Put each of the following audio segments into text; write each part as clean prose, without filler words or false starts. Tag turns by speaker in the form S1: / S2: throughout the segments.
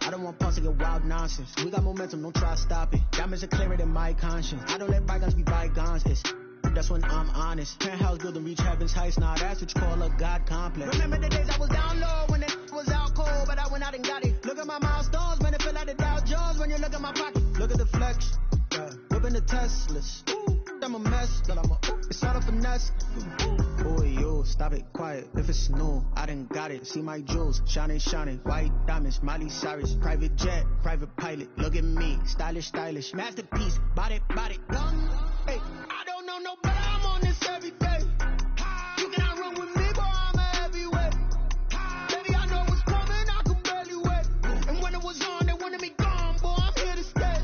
S1: I don't want pause to get wild nonsense. We got momentum, don't try to stop it. Diamonds are clearer than my conscience. I don't let bygones be bygones. That's when I'm honest. Penthouse building, reach heaven's heights. Now that's what you call a God complex. Remember the days I was down low when it was out cold, but I went out and got it. Look at my milestones, man, it feel like the Dow Jones when you look at my pocket. Look at the flex, whipping the Teslas. I'm a mess, it's all a finesse. Oh, yo, stop it, quiet. If it's new, I done got it. See my jewels, shining, shining. White diamonds, Miley Cyrus. Private jet, private pilot. Look at me, stylish, stylish. Masterpiece, body, body. Hey, I don't know no better. I'm on this every day. You cannot run with me, boy, I'm a heavyweight. Baby, I know what's coming, I can barely wait. And when it was on, they wanted me gone, boy, I'm here to stay.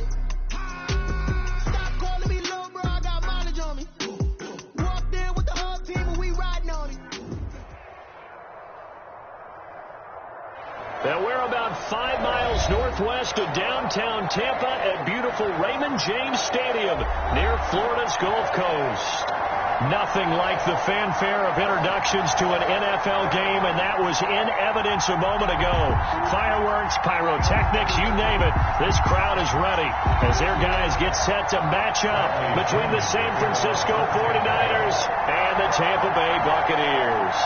S1: Stop calling me low, bro, I got mileage on me. Walked in with the whole team and we riding on it.
S2: Now we're about 5 miles northwest of downtown Tampa at beautiful Raymond James Stadium near Florida's Gulf Coast. Nothing like the fanfare of introductions to an NFL game, and that was in evidence a moment ago. Fireworks, pyrotechnics, you name it. This crowd is ready as their guys get set to match up between the San Francisco 49ers and the Tampa Bay Buccaneers.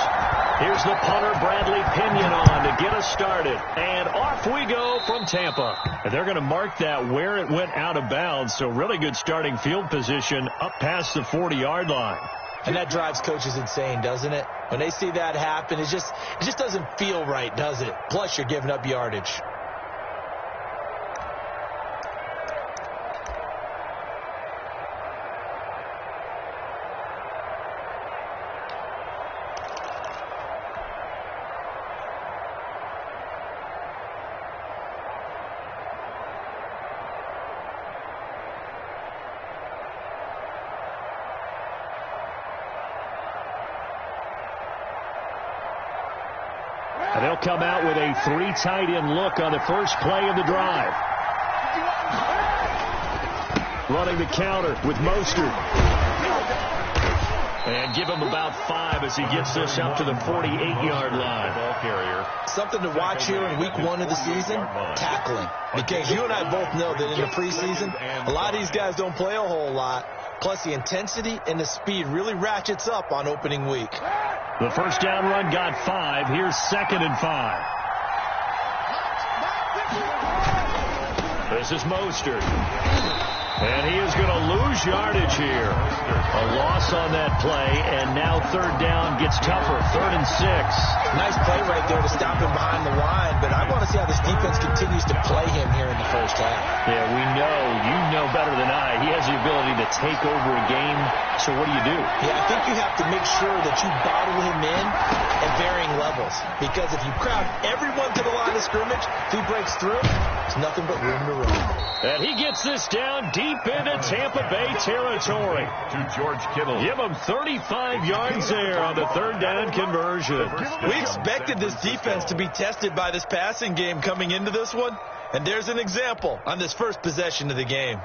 S2: Here's the punter, Bradley Pinion, on to get us started. And off we go from Tampa. And they're going to mark that where it went out of bounds. So really good starting field position up past the 40-yard line.
S3: And that drives coaches insane, doesn't it? When they see that happen, it just doesn't feel right, does it? Plus, you're giving up yardage.
S2: And they'll come out with a 3 tight end look on the first play of the drive. Running the counter with Mostert. And give him about 5 as he gets this up to the 48-yard line. Ball carrier.
S3: Something to watch here in week 1 of the season, tackling. Because you and I both know that in the preseason, a lot of these guys don't play a whole lot. Plus, the intensity and the speed really ratchets up on opening week.
S2: The first down run got 5. Here's 2nd and 5. This is Mostert. And he is going to lose yardage here. A loss on that play, and now 3rd down gets tougher. 3rd and 6.
S3: Nice play right there to stop him behind the line, but I want to see how this defense continues to play him here in the first half.
S2: Yeah, we know. You know better than I. He has the ability to take over a game. So what do you do?
S3: Yeah, I think you have to make sure that you bottle him in at varying levels. Because if you crowd everyone to the line of scrimmage, if he breaks through, there's nothing but room to run.
S2: And he gets this down deep into Tampa Bay territory.
S4: To George Kittle.
S2: Give him 35 yards there on the 3rd down conversion.
S3: We expected this defense to be tested by this passing game coming into this one. And there's an example on this first possession of the game.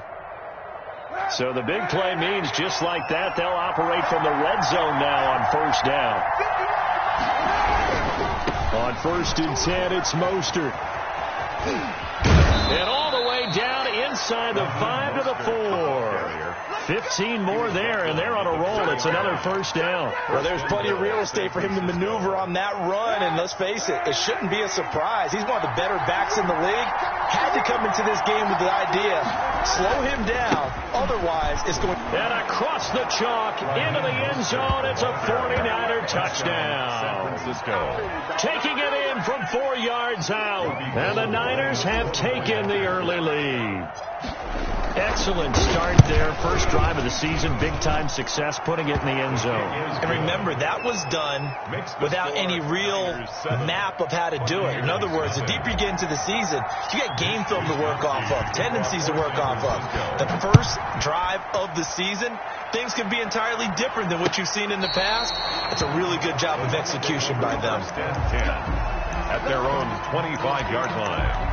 S2: So the big play means just like that, they'll operate from the red zone now on 1st down. On 1st and 10, it's Mostert. And all the way down inside the 5 to the 4. 15 more there, and they're on a roll. It's another 1st down.
S3: Well, there's plenty of real estate for him to maneuver on that run, and let's face it, it shouldn't be a surprise. He's one of the better backs in the league. Had to come into this game with the idea, slow him down, otherwise it's going...
S2: And across the chalk, into the end zone, it's a 49er touchdown.
S4: San Francisco.
S2: Taking it in from 4 yards out, and the Niners have taken the early lead. Excellent start there. First drive of the season. Big-time success putting it in the end zone.
S3: And remember, that was done without any real map of how to do it. In other words, the deeper you get into the season, you got game film to work off of, tendencies to work off of. The first drive of the season, things can be entirely different than what you've seen in the past. It's a really good job of execution by them.
S4: At their own 25-yard line.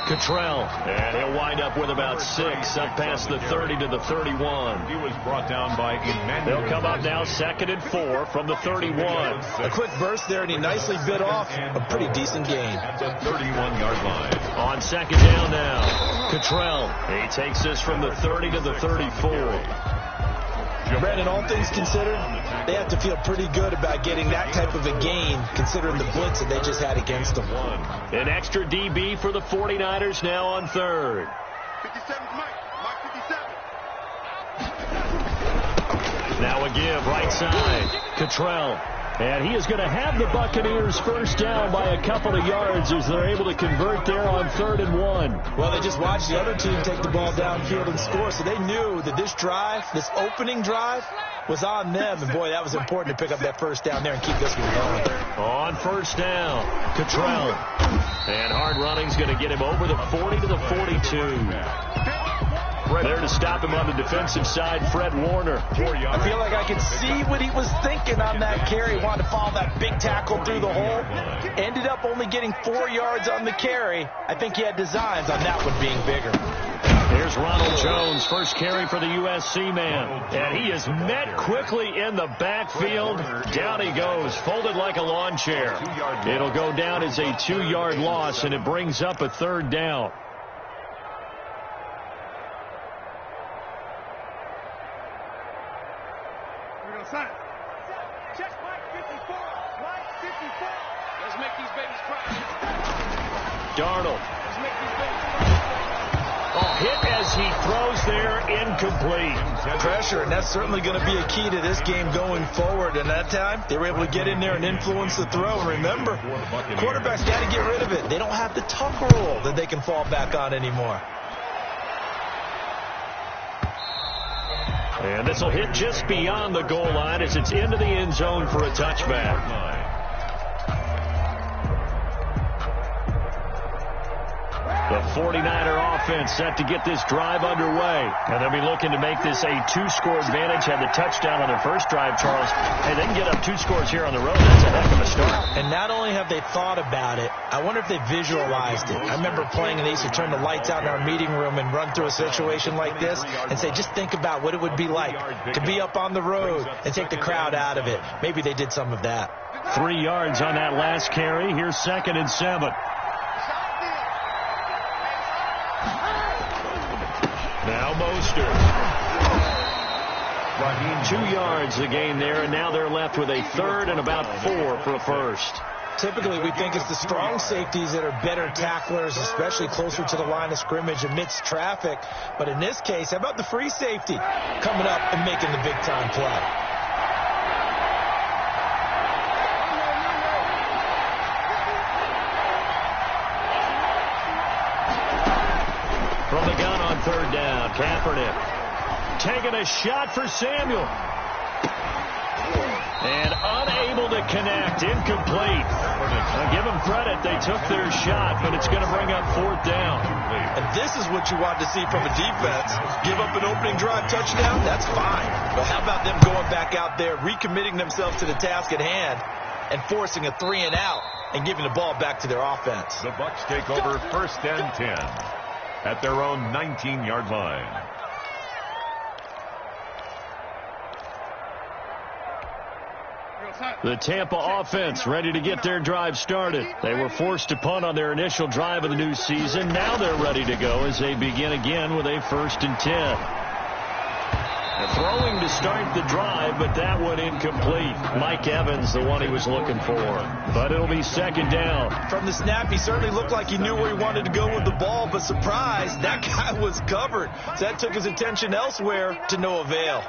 S2: Cottrell, and he'll wind up with about 6 up past the 30 to the 31.
S4: He was brought down by Emmanuel.
S2: They'll come up now 2nd and 4 from the 31.
S3: A quick burst there, and he nicely bit off a pretty decent gain.
S4: At the 31-yard line.
S2: On 2nd down now, Cottrell. He takes this from the 30 to the 34.
S3: Brandon, all things considered, they have to feel pretty good about getting that type of a gain, considering the blitz that they just had against them.
S2: An extra DB for the 49ers now on 3rd.
S5: 57, Mike 57.
S2: Now a give, right side, Cottrell. And he is going to have the Buccaneers first down by a couple of yards as they're able to convert there on 3rd and 1.
S3: Well, they just watched the other team take the ball downfield and score, so they knew that this drive, this opening drive, was on them. And, boy, that was important to pick up that first down there and keep this one going.
S2: On 1st down, Cottrell. And hard running's going to get him over the 40 to the 42. There to stop him on the defensive side, Fred Warner.
S3: I feel like I could see what he was thinking on that carry. He wanted to follow that big tackle through the hole. Ended up only getting 4 yards on the carry. I think he had designs on that one being bigger.
S2: Here's Ronald Jones, first carry for the USC man. And he is met quickly in the backfield. Down he goes, folded like a lawn chair. It'll go down as a 2-yard loss, and it brings up a 3rd down.
S5: Check Mike 54. Mike 54. Let's make these babies cry.
S2: Darnold.
S5: Let's make these babies cry.
S2: Hit as he throws there, incomplete.
S3: Pressure, and that's certainly going to be a key to this game going forward. And that time, they were able to get in there and influence the throw. And remember, quarterbacks got to get rid of it. They don't have the tuck rule that they can fall back on anymore.
S2: And this will hit just beyond the goal line as it's into the end zone for a touchback. The 49er offense set to get this drive underway. And they'll be looking to make this a 2-score advantage. Had the touchdown on their first drive, Charles. Hey, they can get up 2 scores here on the road. That's a heck of a start.
S3: And not only have they thought about it, I wonder if they visualized it. I remember playing, and they used to turn the lights out in our meeting room and run through a situation like this and say, just think about what it would be like to be up on the road and take the crowd out of it. Maybe they did some of that.
S2: 3 yards on that last carry. Here's 2nd and 7. Now Mostert. 2 yards the gain there, and now they're left with a 3rd and about 4 for a first.
S3: Typically, we think it's the strong safeties that are better tacklers, especially closer to the line of scrimmage amidst traffic. But in this case, how about the free safety coming up and making the big-time play?
S2: From the gun on 3rd down, Kaepernick taking a shot for Samuel. And unable to connect, incomplete. Now give them credit, they took their shot, but it's going to bring up 4th down.
S3: And this is what you want to see from a defense. Give up an opening drive touchdown, that's fine. But how about them going back out there, recommitting themselves to the task at hand, and forcing a 3-and-out and giving the ball back to their offense.
S4: The Bucs take over 1st and 10 at their own 19-yard line.
S2: The Tampa offense ready to get their drive started. They were forced to punt on their initial drive of the new season. Now they're ready to go as they begin again with a 1st and 10. They're throwing to start the drive, but that one incomplete. Mike Evans, the one he was looking for. But it'll be 2nd down.
S3: From the snap, he certainly looked like he knew where he wanted to go with the ball, but surprise, that guy was covered. So that took his attention elsewhere to no avail.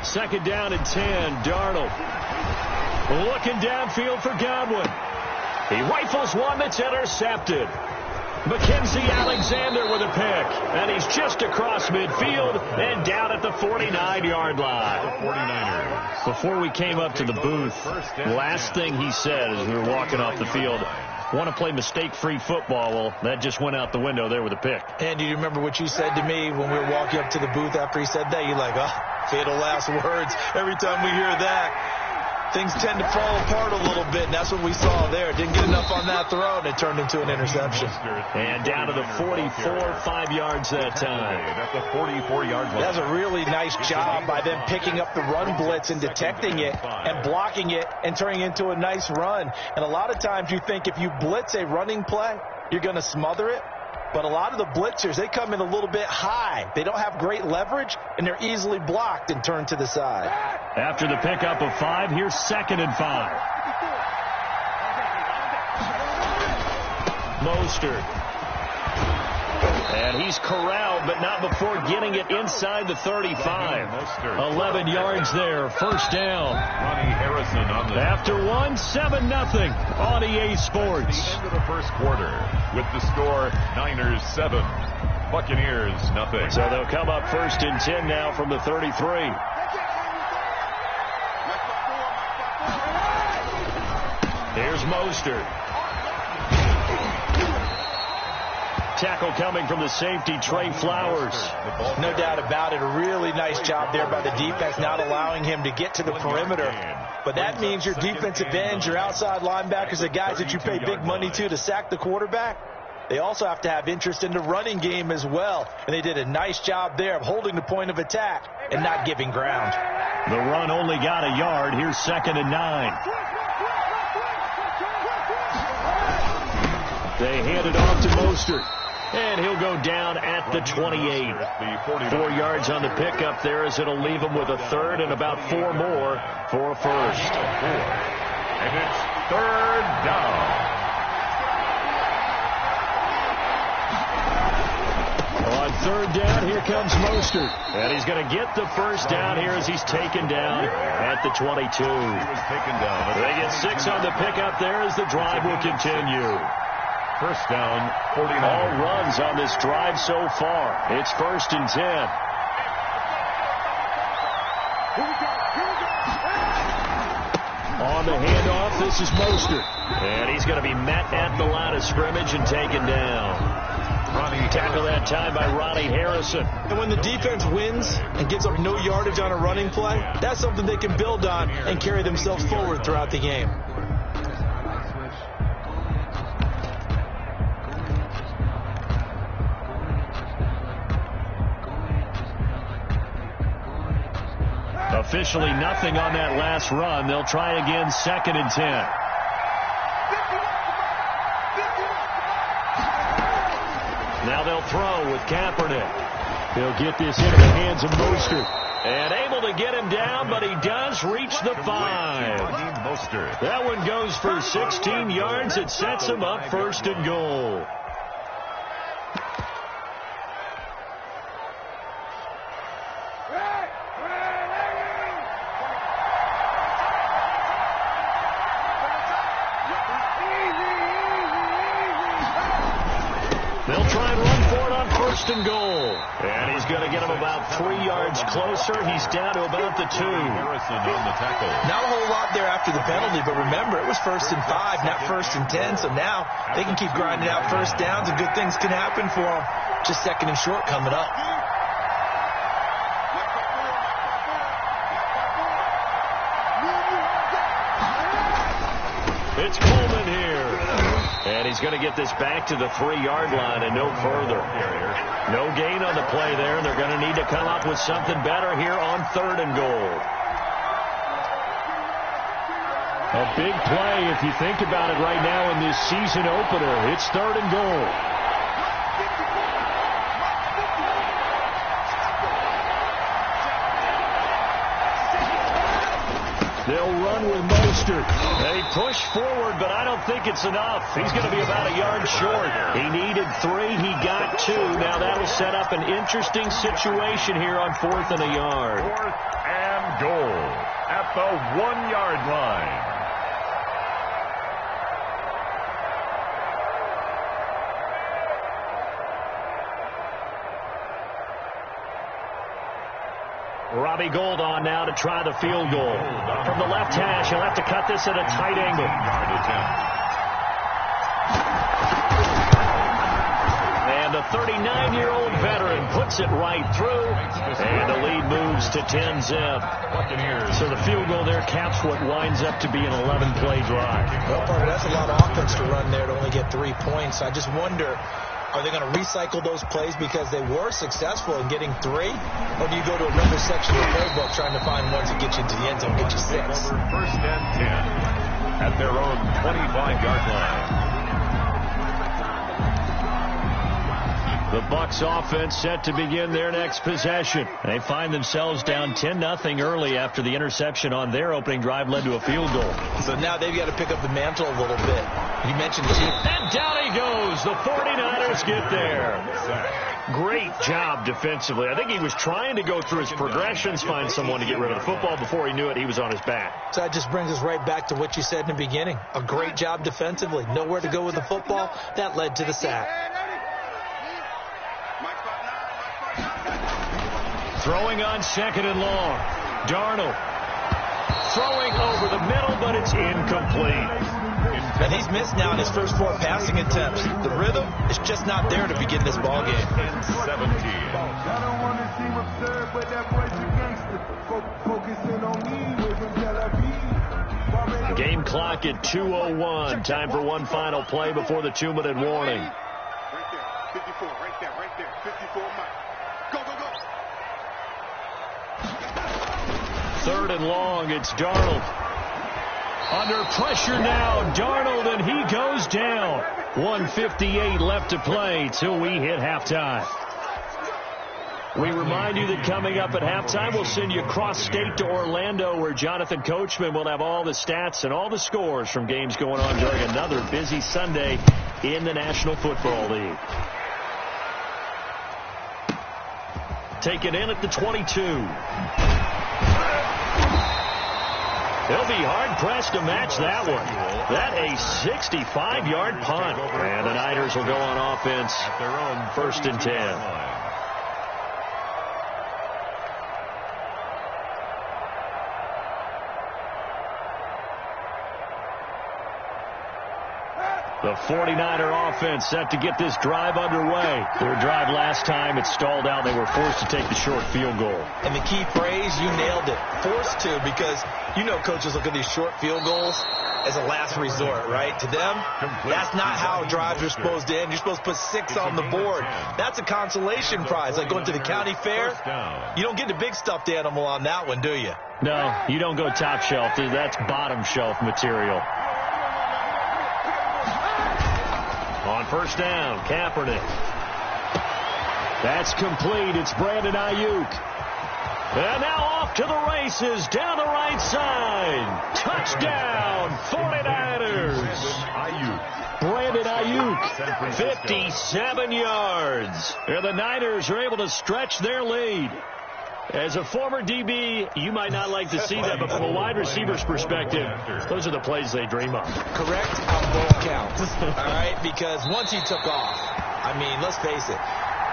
S2: 2nd down and 10, Darnold. Looking downfield for Godwin. He rifles one that's intercepted. Mackenzie Alexander with a pick. And he's just across midfield and down at the 49-yard line.
S4: 49ers.
S2: Before we came up to the booth, last thing he said as we were walking off the field, want to play mistake-free football. Well, that just went out the window there with a pick.
S3: And do you remember what you said to me when we were walking up to the booth after he said that? You're like, oh, fatal last words. Every time we hear that, things tend to fall apart a little bit, and that's what we saw there. Didn't get enough on that throw, and it turned into an interception.
S2: And down to the 44, 5 yards that time.
S4: That's a 44-yard line.
S3: That was a really nice job by them picking up the run blitz and detecting it and blocking it and turning it into a nice run. And a lot of times you think if you blitz a running play, you're going to smother it. But a lot of the blitzers, they come in a little bit high. They don't have great leverage, and they're easily blocked and turned to the side.
S2: After the pickup of 5, here's 2nd and 5. Mostert. And he's corralled, but not before getting it inside the 35. 11 yards there, first down.
S4: Ronnie Harrison on the...
S2: After 1, 7-0 on EA Sports.
S4: The end of the first quarter with the score Niners 7, Buccaneers 0.
S2: So they'll come up 1st and 10 now from the 33. Here's Mostert. Tackle coming from the safety, Trey Flowers.
S3: No doubt about it. A really nice job there by the defense, not allowing him to get to the perimeter. But that means your defensive ends, your outside linebackers, the guys that you pay big money to sack the quarterback, they also have to have interest in the running game as well. And they did a nice job there of holding the point of attack and not giving ground.
S2: The run only got a yard. Here's 2nd and 9. They hand it off to Mostert. And he'll go down at the 28. 4 yards on the pickup there as it'll leave him with a 3rd and about 4 more for a first.
S4: And it's 3rd down.
S2: On 3rd down, here comes Mostert. And he's going to get the first down here as he's taken down at the 22.
S4: He was taken down.
S2: They get 6 on the pickup there as the drive will continue.
S4: First down, 49.
S2: All runs on this drive so far. It's 1st and 10. On the handoff, this is Mostert. And he's going to be met at the line of scrimmage and taken down. Tackle that time by Ronnie Harrison.
S3: And when the defense wins and gives up no yardage on a running play, that's something they can build on and carry themselves forward throughout the game.
S2: Officially nothing on that last run. They'll try again, 2nd and 10. Now they'll throw with Kaepernick. He'll get this into the hands of Mostert. And able to get him down, but he does reach the 5. That one goes for 16 yards. It sets him up 1st and goal. They'll try and run for it on 1st and goal. And he's going to get him about 3 yards closer. He's down to about the 2.
S4: Harrison on the tackle.
S3: Not a whole lot there after the penalty, but remember, it was 1st and 5, not 1st and 10. So now they can keep grinding out first downs, and good things can happen for them. Just 2nd and short coming up.
S2: It's Coleman here. And he's going to get this back to the 3-yard line and no further. No gain on the play there, and they're going to need to come up with something better here on 3rd and goal. A big play if you think about it right now in this season opener. It's 3rd and goal. They'll run with Mostert. They push forward, but I don't think it's enough. He's going to be about a yard short. He needed 3. He got 2. Now that'll set up an interesting situation here on 4th and a yard.
S4: 4th and goal at the 1-yard line.
S2: Robbie Gould on now to try the field goal. From the left hash, he'll have to cut this at a tight angle. And the The 39-year-old veteran puts it right through, and the lead moves to 10-zip. So the field goal there caps what winds up to be an 11-play drive.
S3: Well, Parker, that's a lot of offense to run there to only get 3 points. I just wonder, are they going to recycle those plays because they were successful in getting 3? Or do you go to another section of the playbook trying to find ones that get you into the end zone, get you 6?
S4: First and 10 at their own 25-yard line.
S2: The Bucs offense set to begin their next possession. They find themselves down 10-0 early after the interception on their opening drive led to a field goal.
S3: So now they've got to pick up the mantle a little bit. You mentioned the team.
S2: And down he goes. The 49ers get there. Great job defensively. I think he was trying to go through his progressions, find someone to get rid of the football. Before he knew it, he was on his back.
S3: So that just brings us right back to what you said in the beginning. A great job defensively. Nowhere to go with the football. That led to the sack.
S2: Throwing on 2nd and long. Darnold throwing over the middle, but it's incomplete.
S3: And he's missed now in his first 4 passing attempts. The rhythm is just not there to begin this ball game.
S2: 17. Game clock at 2:01. Time for one final play before the 2-minute warning.
S5: Right there, 54, right there, 54 miles. Go, go, go.
S2: 3rd and long, it's Darnold. Under pressure now, Darnold, and he goes down. 1:58 left to play till we hit halftime. We remind you that coming up at halftime, we'll send you cross-state to Orlando, where Jonathan Coachman will have all the stats and all the scores from games going on during another busy Sunday in the National Football League. Taken in at the 22. They'll be hard-pressed to match that one. That a 65-yard punt. And the Niners will go on offense. 1st and 10. The 49er offense set to get this drive underway. Their drive last time, it stalled out. They were forced to take the short field goal.
S3: And the key phrase, you nailed it. Forced to, because you know coaches look at these short field goals as a last resort, right? To them, that's not how drives are supposed to end. You're supposed to put 6 on the board. That's a consolation prize. Like going to the county fair, you don't get the big stuffed animal on that one, do you?
S2: No, you don't go top shelf. That's bottom shelf material. On 1st down, Kaepernick. That's complete. It's Brandon Ayuk. And now off to the races down the right side. Touchdown, 49ers. Brandon Ayuk, 57 yards. And the Niners are able to stretch their lead. As a former DB, you might not like to see that, but from a wide receiver's perspective, those are the plays they dream of.
S3: Correct on both counts. All right, because once he took off, I mean, let's face it,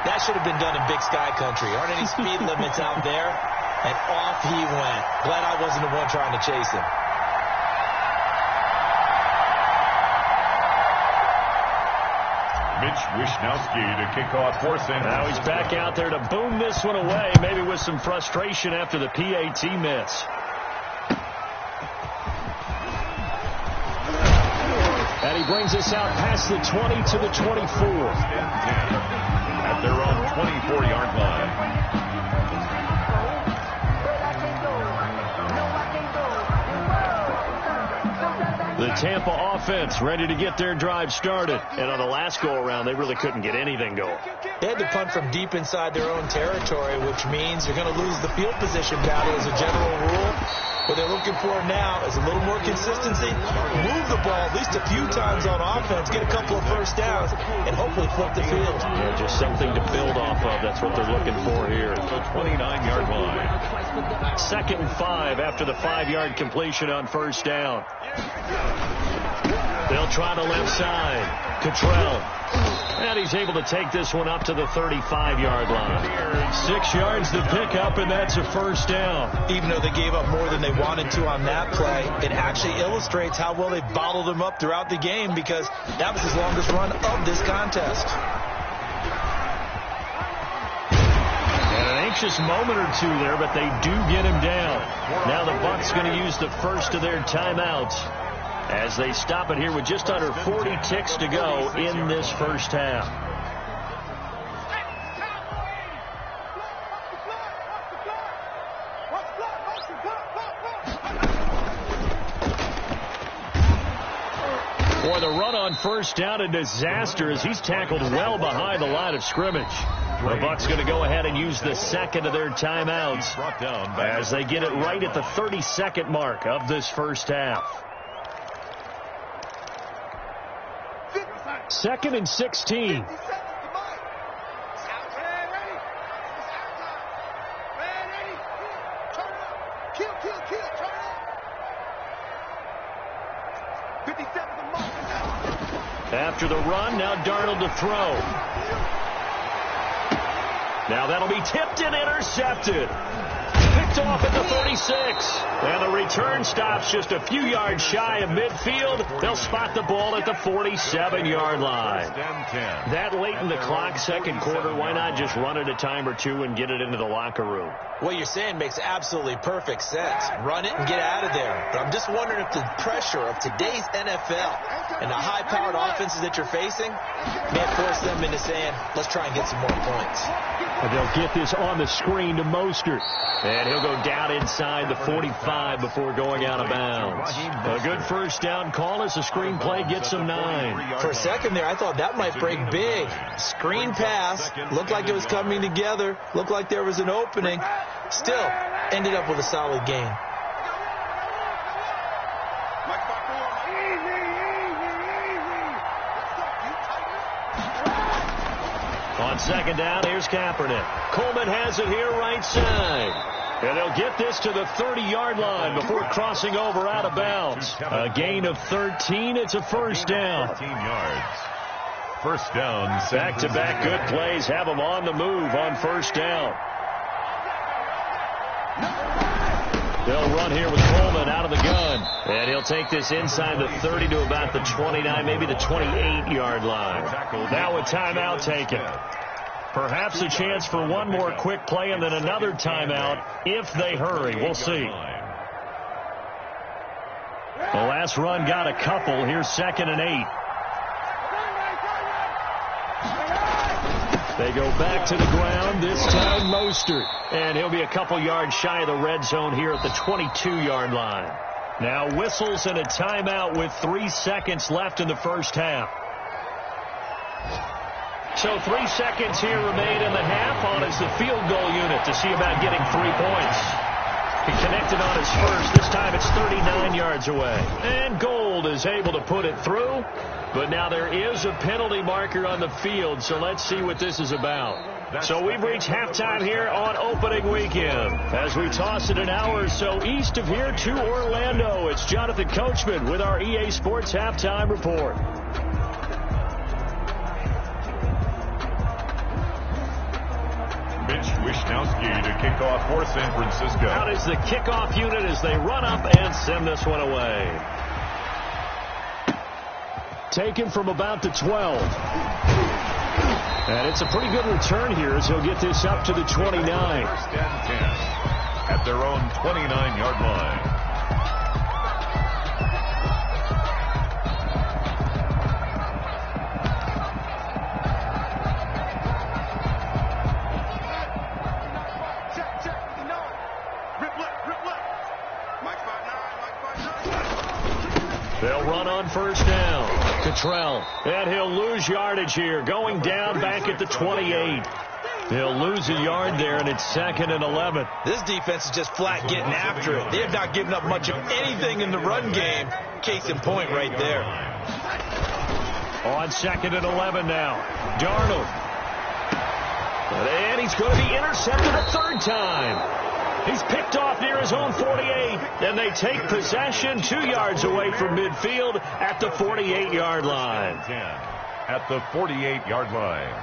S3: that should have been done in Big Sky Country. Aren't any speed limits out there? And off he went. Glad I wasn't the one trying to chase him.
S4: Mitch Wishnowsky to kick off for St.
S2: Now he's back out there to boom this one away, maybe with some frustration after the PAT miss. And he brings us out past the 20 to the 24.
S4: At their own 24-yard line.
S2: The Tampa offense ready to get their drive started. And on the last go-around, they really couldn't get anything going.
S3: They had to punt from deep inside their own territory, which means you're going to lose the field position battle as a general rule. What they're looking for now is a little more consistency. Move the ball at least a few times on offense, get a couple of first downs, and hopefully flip the field.
S2: Yeah, just something to build off of. That's what they're looking for here.
S4: The 29-yard line.
S2: 2nd and 5 after the 5-yard completion on 1st down. They'll try the left side. Cottrell. And he's able to take this one up to the 35-yard line. 6 yards to pick up, and that's a 1st down.
S3: Even though they gave up more than they wanted to on that play, it actually illustrates how well they bottled him up throughout the game, because that was his longest run of this contest.
S2: anxious moment or two there, but they do get him down. Now the Bucs going to use the first of their timeouts as they stop it here with just under 40 ticks to go in this first half. Boy, the run on first down, a disaster as he's tackled well behind the line of scrimmage. The Bucs going to go ahead and use the second of their timeouts as they get it right at the 30-second mark of this first half. 2nd and 16. After the run, now Darnold to throw. Now that'll be tipped and intercepted. Picked off at the 36. And the return stops just a few yards shy of midfield. They'll spot the ball at the 47-yard line. That late in the clock, second quarter, why not just run it a time or two and get it into the locker room?
S3: What you're saying makes absolutely perfect sense. Run it and get out of there. But I'm just wondering if the pressure of today's NFL and the high-powered offenses that you're facing may force them into saying, let's try and get some more points.
S2: And they'll get this on the screen to Mostert. And he'll go down inside the 45 before going out of bounds. A good first down call as the screenplay gets him 9.
S3: For a second there, I thought that might break big. Screen pass. Looked like it was coming together. Looked like there was an opening. Still, ended up with a solid gain.
S2: On second down, here's Kaepernick. Coleman has it here right side. And they'll get this to the 30-yard line before crossing over out of bounds. A gain of 13. It's a first down.
S4: 13 yards. First down.
S2: Back-to-back good plays have them on the move on first down. They'll run here with Coleman out of the gun. And he'll take this inside the 30 to about the 29, maybe the 28-yard line. Now a timeout taken. Perhaps a chance for one more quick play and then another timeout if they hurry. We'll see. The last run got a couple. Here's 2nd and 8. They go back to the ground, this time Mostert. And he'll be a couple yards shy of the red zone here at the 22-yard line. Now whistles and a timeout with 3 seconds left in the first half. So 3 seconds here remain in the half. On is the field goal unit to see about getting 3 points. He connected on his first. This time it's 39 yards away. And Gold is able to put it through. But now there is a penalty marker on the field, so let's see what this is about. So we've reached halftime here on opening weekend. As we toss it an hour or so east of here to Orlando, it's Jonathan Coachman with our EA Sports Halftime Report.
S4: Mitch Wishnowski to kick off for San Francisco.
S2: Out is the kickoff unit as they run up and send this one away. Taken from about the 12. And it's a pretty good return here as he'll get this up to the 29.
S4: First and 10 at their own 29-yard line.
S2: They'll run on first down. Cottrell. And he'll lose yardage here. Going down back at the 28. He'll lose a yard there, and it's 2nd and 11.
S3: This defense is just flat getting after it. They have not given up much of anything in the run game. Case in point right there.
S2: On 2nd and 11 now. Darnold. And he's going to be intercepted a third time. He's picked off near his own 48, and they take possession 2 yards away from midfield at the 48-yard line.
S4: At the 48-yard line.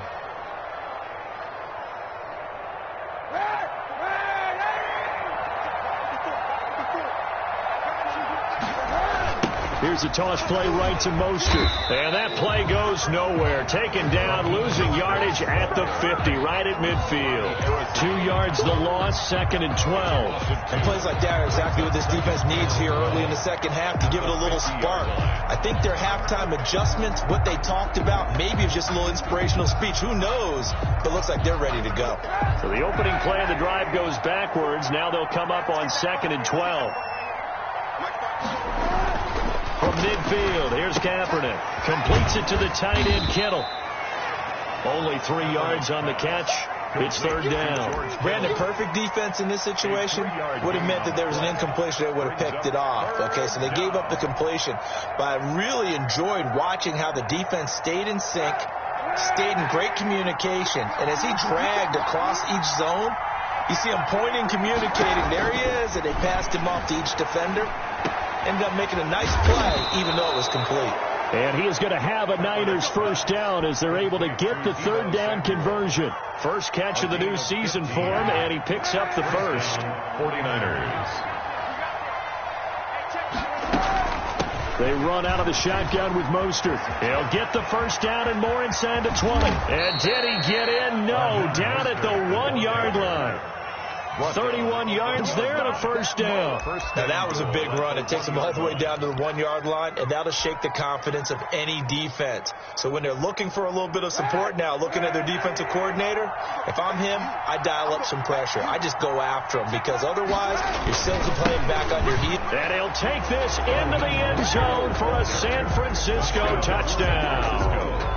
S2: Here's a toss play right to Mostert. And that play goes nowhere. Taken down, losing yardage at the 50, right at midfield. 2 yards the loss, 2nd and 12.
S3: And plays like that are exactly what this defense needs here early in the second half to give it a little spark. I think their halftime adjustments, what they talked about, maybe it's just a little inspirational speech. Who knows? But it looks like they're ready to go.
S2: So the opening play of the drive goes backwards. Now they'll come up on 2nd and 12. From midfield, here's Kaepernick. Completes it to the tight end, Kittle. Only 3 yards on the catch. It's 3rd down.
S3: Brandon, perfect defense in this situation would have meant that there was an incompletion. They would have picked it off. Okay, so they gave up the completion. But I really enjoyed watching how the defense stayed in sync, stayed in great communication. And as he dragged across each zone, you see him pointing, communicating. There he is, and they passed him off to each defender. Ended up making a nice play, even though it was complete.
S2: And he is going to have a Niners first down as they're able to get the 3rd down conversion. First catch of the new season for him, and he picks up the first.
S4: 49ers.
S2: They run out of the shotgun with Mostert. He'll get the first down and more inside the 20. And did he get in? No, down at the 1 yard line. 31 yards there and a first down.
S3: Now that was a big run. It takes them all the way down to the 1 yard line, and that'll shake the confidence of any defense. So when they're looking for a little bit of support now, looking at their defensive coordinator, if I'm him, I dial up some pressure. I just go after him, because otherwise you're still playing back on your heat.
S2: And he'll take this into the end zone for a San Francisco touchdown.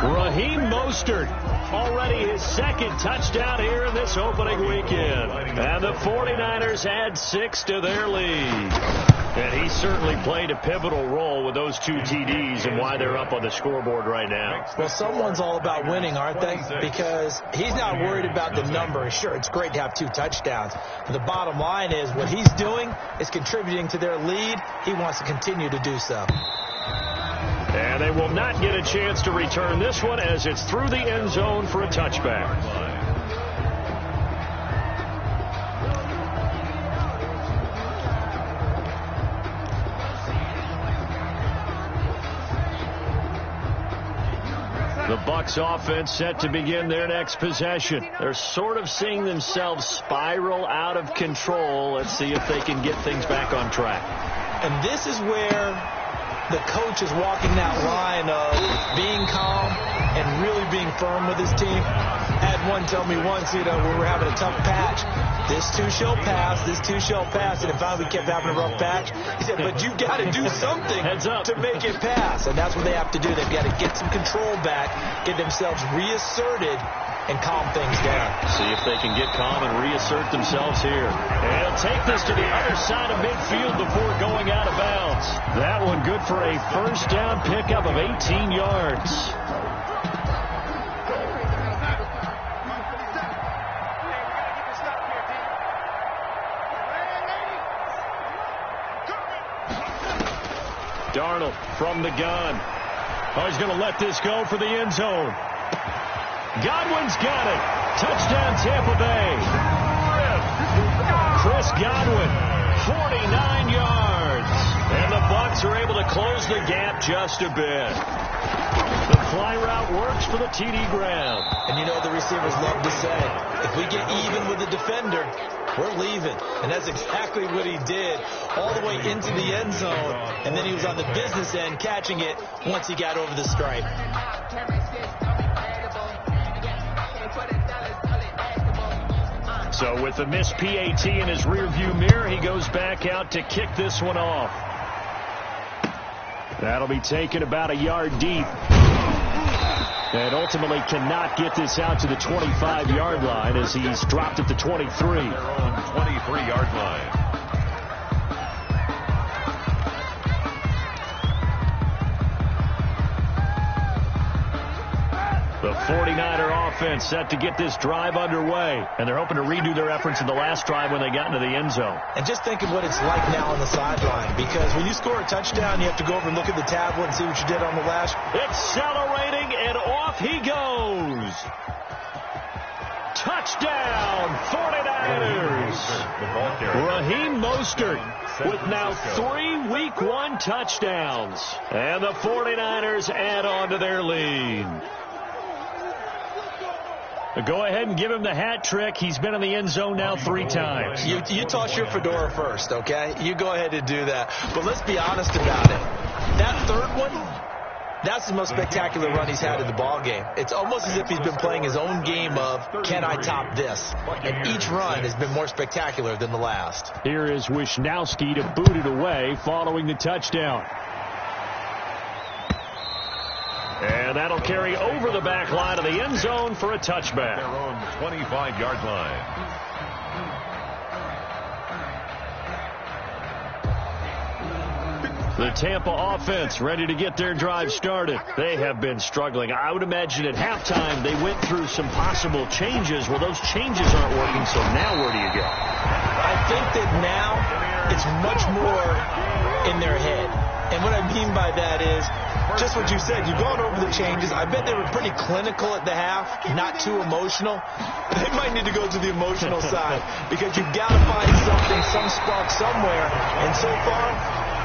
S2: Raheem Mostert, already his 2nd touchdown here in this opening weekend. And the 49ers add 6 to their lead. And he certainly played a pivotal role with those 2 TDs and why they're up on the scoreboard right now.
S3: Well, someone's all about winning, aren't they? Because he's not worried about the number. Sure, it's great to have 2 touchdowns. But the bottom line is what he's doing is contributing to their lead. He wants to continue to do so.
S2: And they will not get a chance to return this one as it's through the end zone for a touchback. The Bucs offense set to begin their next possession. They're sort of seeing themselves spiral out of control. Let's see if they can get things back on track.
S3: And this is where the coach is walking that line of being calm and really being firm with his team. I had one tell me once, when we were having a tough patch, this too shall pass, this too shall pass. And if we kept having a rough patch, he said, but you've got to do something to make it pass. And that's what they have to do. They've got to get some control back, get themselves reasserted, and calm things down.
S2: See if they can get calm and reassert themselves here. And he'll take this to the other side of midfield before going out of bounds. That one good for a first down pickup of 18 yards. Darnold from the gun. Oh, he's going to let this go for the end zone. Godwin's got it. Touchdown, Tampa Bay. Chris Godwin, 49 yards. And the Bucs are able to close the gap just a bit. The fly route works for the TD ground.
S3: And you know the receivers love to say, if we get even with the defender, we're leaving. And that's exactly what he did, all the way into the end zone. And then he was on the business end catching it once he got over the stripe.
S2: So with the missed PAT in his rearview mirror, he goes back out to kick this one off. That'll be taken about a yard deep. And ultimately cannot get this out to the 25-yard line as he's dropped at the 23.
S4: 23-yard line.
S2: The 49er offense set to get this drive underway. And they're hoping to redo their efforts in the last drive when they got into the end zone.
S3: And just think of what it's like now on the sideline. Because when you score a touchdown, you have to go over and look at the tablet and see what you did on the last.
S2: Accelerating, and off he goes. touchdown, 49ers. Raheem Mostert with now 3 Week 1 touchdowns. And the 49ers add on to their lead. Go ahead and give him the hat trick. He's been in the end zone now 3 times.
S3: You toss your fedora first, okay? You go ahead and do that. But let's be honest about it. That third one, that's the most spectacular run he's had in the ball game. It's almost as if he's been playing his own game of, can I top this? And each run has been more spectacular than the last.
S2: Here is Wisnowski to boot it away following the touchdown. And that'll carry over the back line of the end zone for a touchback.
S4: Their own 25-yard line.
S2: The Tampa offense ready to get their drive started. They have been struggling. I would imagine at halftime they went through some possible changes. Well, those changes aren't working, so now where do you go?
S3: I think that now it's much more in their head. And what I mean by that is just what you said. You've gone over the changes. I bet they were pretty clinical at the half, not too emotional. They might need to go to the emotional side because you've got to find something, some spark somewhere. And so far,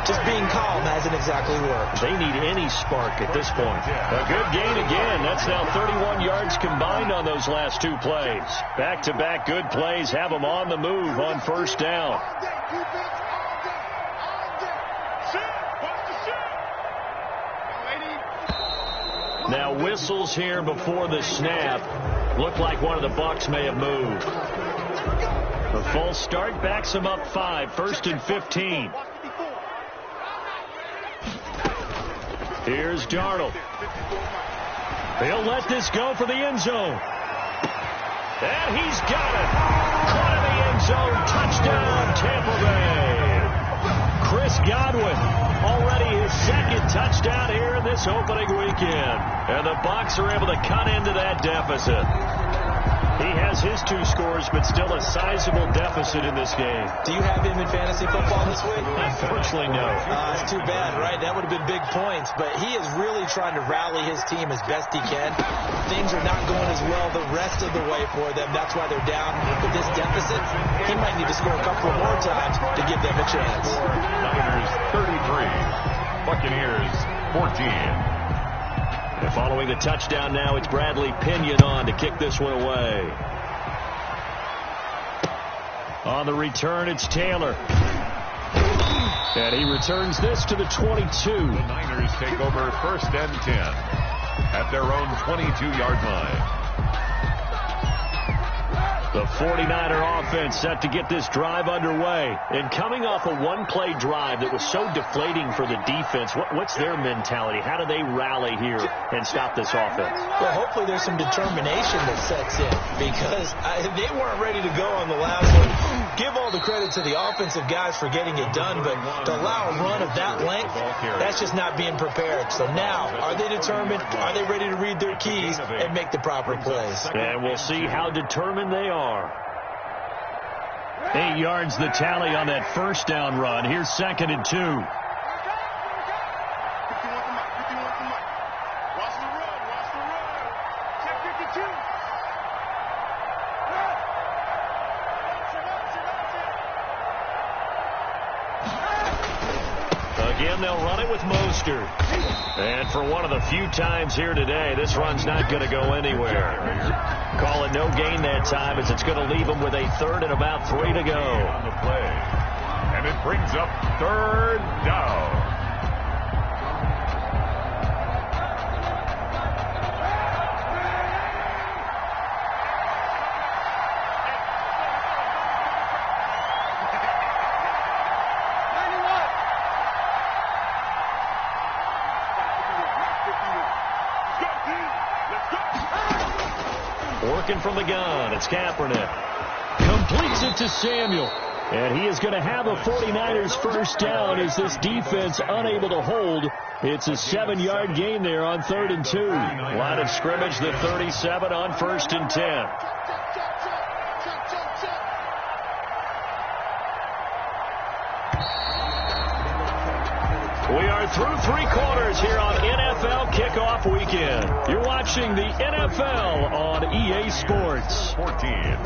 S3: just being calm hasn't exactly worked.
S2: They need any spark at this point. A good gain again. That's now 31 yards combined on those last 2 plays. Back-to-back good plays have them on the move on first down. Now whistles here before the snap. Looked like one of the Bucs may have moved. The false start backs them up 5, 1st and 15. Here's Darnold. He'll let this go for the end zone. And he's got it. Caught in the end zone. Touchdown, Tampa Bay. Chris Godwin, already his 2nd touchdown here in this opening weekend. And the Bucs are able to cut into that deficit. He has his 2 scores, but still a sizable deficit in this game.
S3: Do you have him in fantasy football this week?
S2: Unfortunately, no.
S3: It's too bad, right? That would have been big points. But he is really trying to rally his team as best he can. Things are not going as well the rest of the way for them. That's why they're down with this deficit. He might need to score a couple more times to give them a chance.
S4: Niners 33, Buccaneers 14.
S2: And following the touchdown now, it's Bradley Pinion on to kick this one away. On the return, it's Taylor. And he returns this to the 22.
S4: The Niners take over 1st and 10 at their own 22-yard line.
S2: The 49er offense set to get this drive underway. And coming off a 1-play drive that was so deflating for the defense, what's their mentality? How do they rally here and stop this offense?
S3: Well, hopefully there's some determination that sets in because they weren't ready to go on the last one. Give all the credit to the offensive guys for getting it done, but to allow a run of that length, that's just not being prepared. So now, are they determined? Are they ready to read their keys and make the proper plays?
S2: And we'll see how determined they are. 8 yards the tally on that first down run. Here's 2nd and 2.
S5: Watch the run. Check 52.
S2: Again, they'll run it with Mostert. And for one of the few times here today, this run's not going to go anywhere. Call it no gain that time as it's going to leave them with a 3rd and about 3 to go.
S4: On the play. And it brings up 3rd down.
S2: Working from the gun, it's Kaepernick. Completes it to Samuel. And he is going to have a 49ers first down as this defense unable to hold. It's a 7-yard gain there on 3rd and 2. Line of scrimmage, the 37 on 1st and 10. We are through 3 quarters here on NFL Kickoff Weekend. weekend. You're watching the NFL on EA Sports.
S4: 14.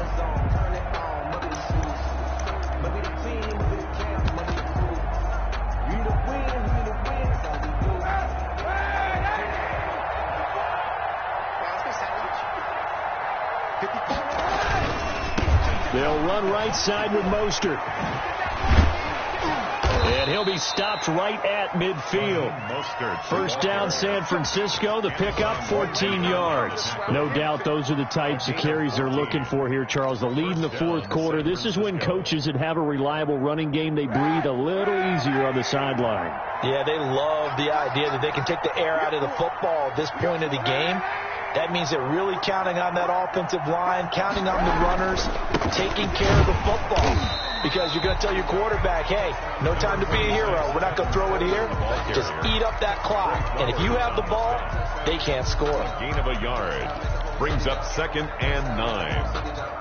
S2: They'll run right side with Mostert. And he'll be stopped right at midfield. First down, San Francisco. The pickup, 14 yards. No doubt those are the types of carries they're looking for here, Charles. The lead in the fourth quarter. This is when coaches that have a reliable running game, they breathe a little easier on the sideline.
S3: Yeah, they love the idea that they can take the air out of the football at this point of the game. That means they're really counting on that offensive line, counting on the runners, taking care of the football. Because you're going to tell your quarterback, hey, no time to be a hero. We're not going to throw it here. Just eat up that clock. And if you have the ball, they can't score.
S4: Gain of a yard. Brings up 2nd and 9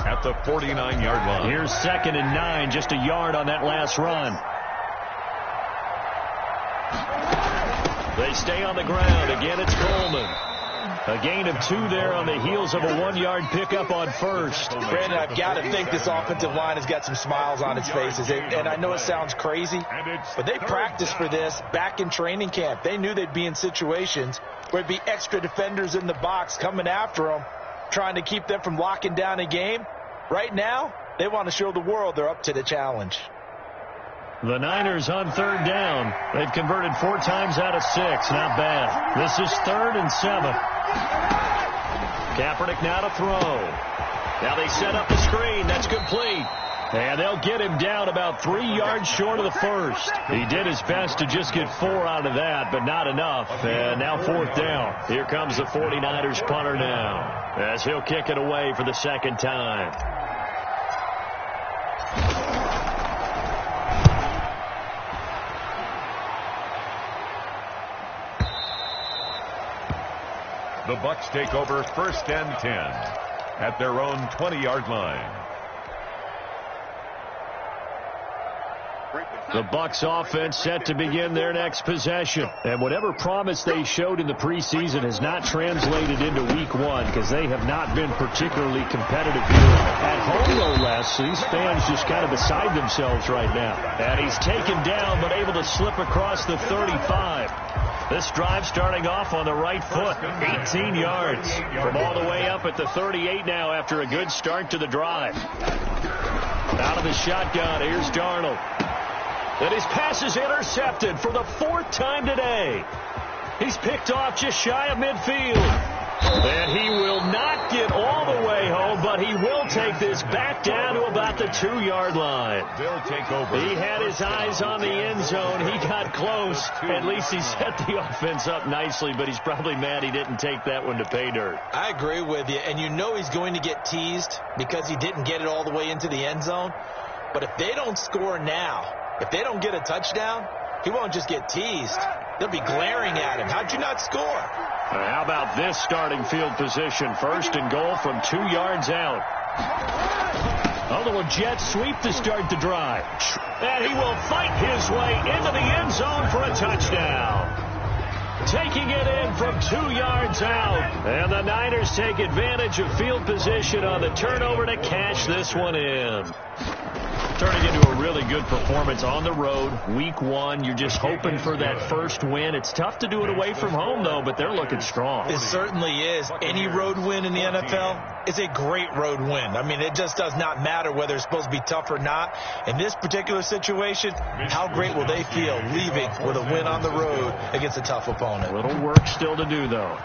S4: at the 49-yard line.
S2: Here's 2nd and 9, just a yard on that last run. They stay on the ground. Again, it's Coleman. A gain of 2 there on the heels of a 1-yard pickup on first.
S3: Brandon, I've got to think this offensive line has got some smiles on its faces. And I know it sounds crazy, but they practiced for this back in training camp. They knew they'd be in situations where there'd be extra defenders in the box coming after them, trying to keep them from locking down a game. Right now, they want to show the world they're up to the challenge.
S2: The Niners on 3rd down. They've converted 4 times out of 6. Not bad. This is 3rd and 7. Kaepernick now to throw. Now they set up the screen. That's complete. And they'll get him down about 3 yards short of the first. He did his best to just get 4 out of that, but not enough. And now 4th down. Here comes the 49ers punter now, as he'll kick it away for the 2nd time.
S4: The Bucs take over 1st and 10 at their own 20-yard line.
S2: The Bucs offense set to begin their next possession. And whatever promise they showed in the preseason has not translated into week 1 because they have not been particularly competitive here. At home, no less, these fans just kind of beside themselves right now. And he's taken down but able to slip across the 35. This drive starting off on the right foot, 18 yards. From all the way up at the 38 now after a good start to the drive. Out of the shotgun, here's Darnold. And his pass is intercepted for the 4th time today. He's picked off just shy of midfield. And he will not get all the way home, but he will take this back down to about the 2-yard line.
S4: They'll take over.
S2: He had his eyes on the end zone. He got close. At least he set the offense up nicely, but he's probably mad he didn't take that one to pay dirt.
S3: I agree with you, and you know he's going to get teased because he didn't get it all the way into the end zone. But if they don't score now, if they don't get a touchdown, he won't just get teased. They'll be glaring at him. How'd you not score?
S2: How about this starting field position? 1st and goal from 2 yards out. A little jet sweep to start the drive. And he will fight his way into the end zone for a touchdown. Taking it in from 2 yards out. And the Niners take advantage of field position on the turnover to cash this one in. Turning into a really good performance on the road. Week 1, you're just hoping for that first win. It's tough to do it away from home, though, but they're looking strong.
S3: It certainly is. Any road win in the NFL is a great road win. I mean, it just does not matter whether it's supposed to be tough or not. In this particular situation, how great will they feel leaving with a win on the road against a tough opponent?
S2: A little work still to do, though.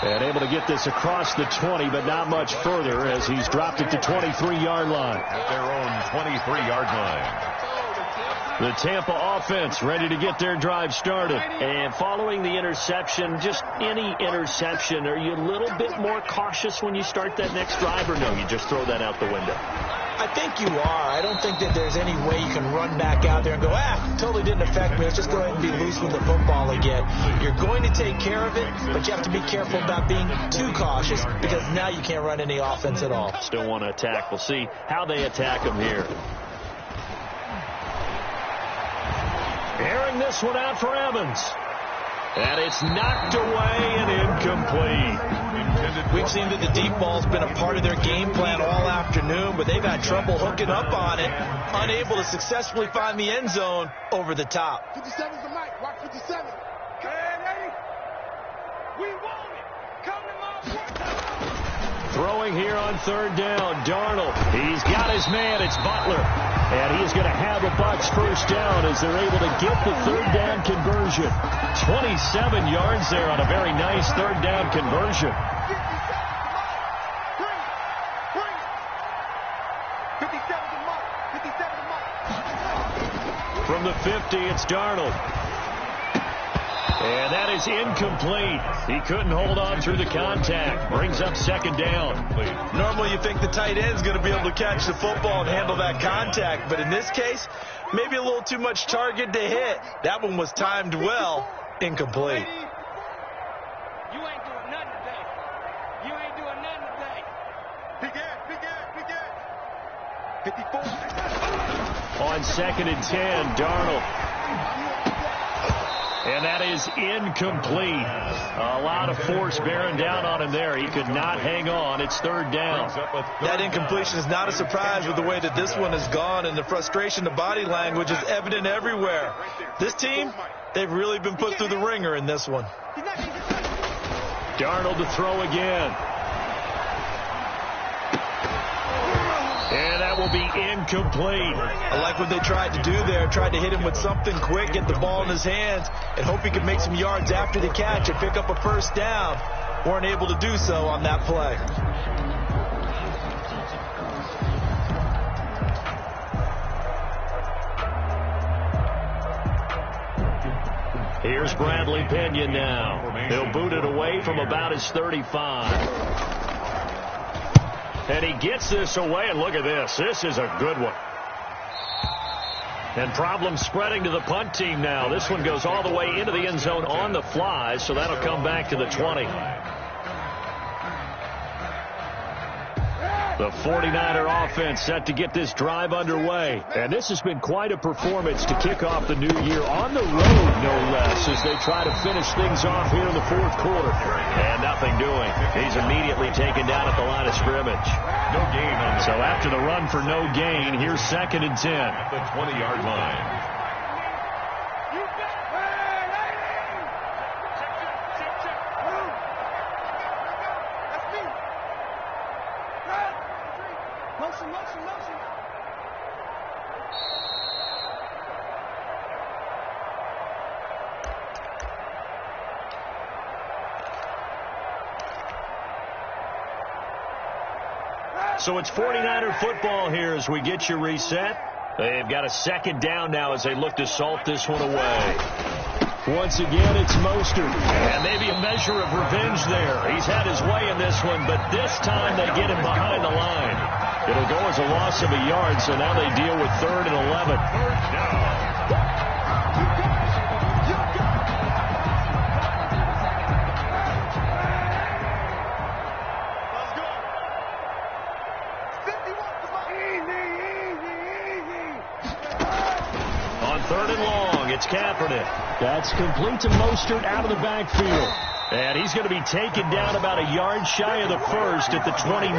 S2: And able to get this across the 20, but not much further as he's dropped it to 23-yard line.
S4: At their own 23-yard line.
S2: The Tampa offense ready to get their drive started. And following the interception, just any interception, are you a little bit more cautious when you start that next drive, or no, you just throw that out the window?
S3: I think you are. I don't think that there's any way you can run back out there and go, totally didn't affect me. Let's just go ahead and be loose with the football again. You're going to take care of it, but you have to be careful about being too cautious because now you can't run any offense at all.
S2: Still want to attack. We'll see how they attack them here. throwing this one out for Evans. And it's knocked away and incomplete.
S3: We've seen that the deep ball's been a part of their game plan all afternoon, but they've had trouble hooking up on it, unable to successfully find the end zone over the top.
S5: 57's the mic. Watch 57. We want it. Come to my work.
S2: Throwing here on third down, Darnold. He's got his man. It's Butler. And he's going to have the Bucs first down as they're able to get the third down conversion. 27 yards there on a very nice third down conversion.
S5: 57's the mic. 57's the mic.
S2: From the 50, it's Darnold. And that is incomplete. He couldn't hold on through the contact. Brings up second down.
S3: Normally you think the tight end's going to be able to catch the football and handle that contact, but in this case, maybe a little too much target to hit. That one was timed well. Incomplete.
S5: You ain't doing nothing today. You ain't doing nothing today. Big Ed. 54.
S2: On second and 10, Darnold. And that is incomplete. A lot of force bearing down on him there. He could not hang on. It's third down.
S3: That incompletion is not a surprise with the way that this one has gone, and the frustration, the body language is evident everywhere. This team, they've really been put through the ringer in this one.
S2: Darnold to throw again. And that will be incomplete.
S3: I like what they tried to do there. Tried to hit him with something quick, get the ball in his hands, and hope he could make some yards after the catch and pick up a first down. Weren't able to do so on that play.
S2: Here's Bradley Pinion now. He'll boot it away from about his 35. And he gets this away, and look at this. This is a good one. And problems spreading to the punt team now. This one goes all the way into the end zone on the fly, so that'll come back to the 20. The 49er offense set to get this drive underway. And this has been quite a performance to kick off the new year on the road, no less, as they try to finish things off here in the fourth quarter. And nothing doing. He's immediately taken down at the line of scrimmage.
S4: No gain on the
S2: So after the run for no gain, here's second and 10.
S4: at the 20-yard line.
S2: So it's 49er football here as we get you reset. They've got a second down now as they look to salt this one away. Once again, it's Mostert. And maybe a measure of revenge there. He's had his way in this one, but this time they get him behind the line. It'll go as a loss of a yard, so now they deal with 3rd and 11.
S4: First down.
S2: It's Kaepernick. That's complete to Mostert out of the backfield. And he's going to be taken down about a yard shy of the first at the 29.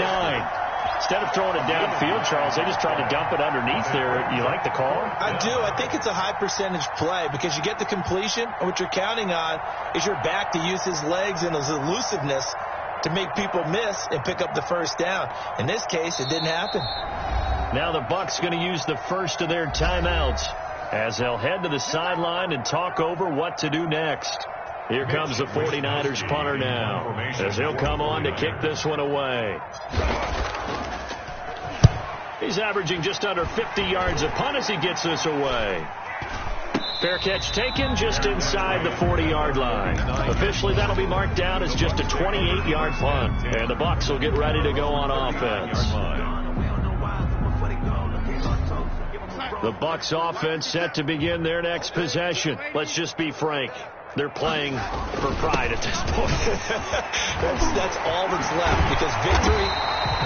S2: Instead of throwing it downfield, Charles, they just tried to dump it underneath there. You like the call?
S3: I do. I think it's a high percentage play because you get the completion, and what you're counting on is your back to use his legs and his elusiveness to make people miss and pick up the first down. In this case, it didn't happen.
S2: Now the Bucs going to use the first of their timeouts as they'll head to the sideline and talk over what to do next. Here comes the 49ers punter now as he'll come on to kick this one away. He's averaging just under 50 yards a punt as he gets this away. Fair catch taken just inside the 40-yard line. Officially, that'll be marked down as just a 28-yard punt. And the Bucs will get ready to go on offense. The Bucs offense set to begin their next possession. Let's just be frank. They're playing for pride at this point.
S3: that's all that's left, because victory,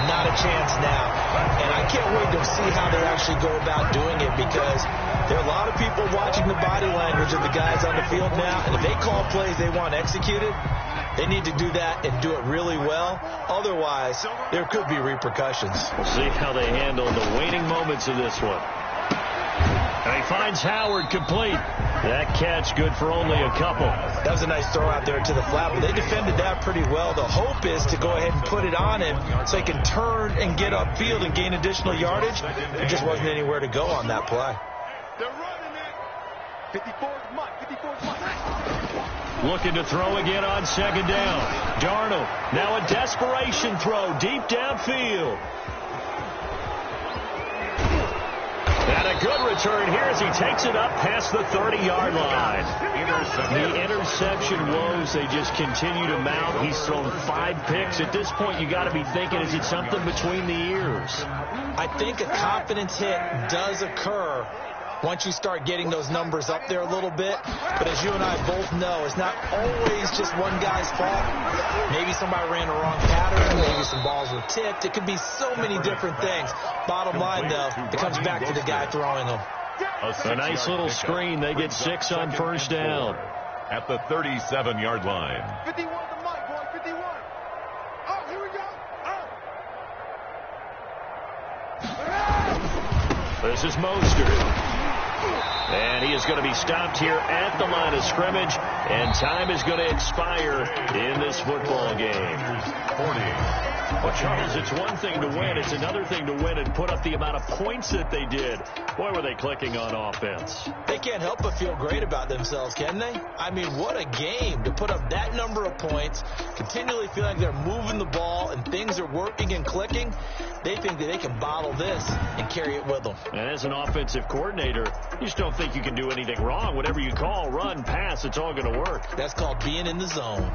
S3: not a chance now. And I can't wait to see how they actually go about doing it, because there are a lot of people watching the body language of the guys on the field now, and if they call plays they want executed, they need to do that and do it really well. Otherwise, there could be repercussions.
S2: We'll see how they handle the waning moments of this one. And he finds Howard complete. That catch good for only a couple.
S3: That was a nice throw out there to the flat, but they defended that pretty well. The hope is to go ahead and put it on him so he can turn and get upfield and gain additional yardage. There just wasn't anywhere to go on that play.
S5: They're running it. 54's Mike. 54's Mike.
S2: Looking to throw again on second down. Darnold, now a desperation throw deep downfield. And a good return here as he takes it up past the 30-yard line. The interception woes, they just continue to mount. He's thrown 5 picks. At this point, you got to be thinking, is it something between the ears?
S3: I think a confidence hit does occur once you start getting those numbers up there a little bit. But as you and I both know, it's not always just one guy's fault. Maybe somebody ran the wrong pattern. Maybe some balls were tipped. It could be so many different things. Bottom line, though, it comes back to the guy throwing them.
S2: A nice little screen. They get 6 on first down.
S4: At the 37-yard line.
S5: 51 to Mike, boy. 51. Oh, here we go. Oh.
S2: This is Mostert. And he is going to be stopped here at the line of scrimmage, and time is going to expire in this football game.
S4: 40.
S2: Well, Charles, it's one thing to win. It's another thing to win and put up the amount of points that they did. Boy, were they clicking on offense.
S3: They can't help but feel great about themselves, can they? I mean, what a game to put up that number of points, continually feel like they're moving the ball and things are working and clicking. They think that they can bottle this and carry it with them.
S2: And as an offensive coordinator, you just don't think you can do anything wrong. Whatever you call, run, pass, it's all going to work.
S3: That's called being in the zone.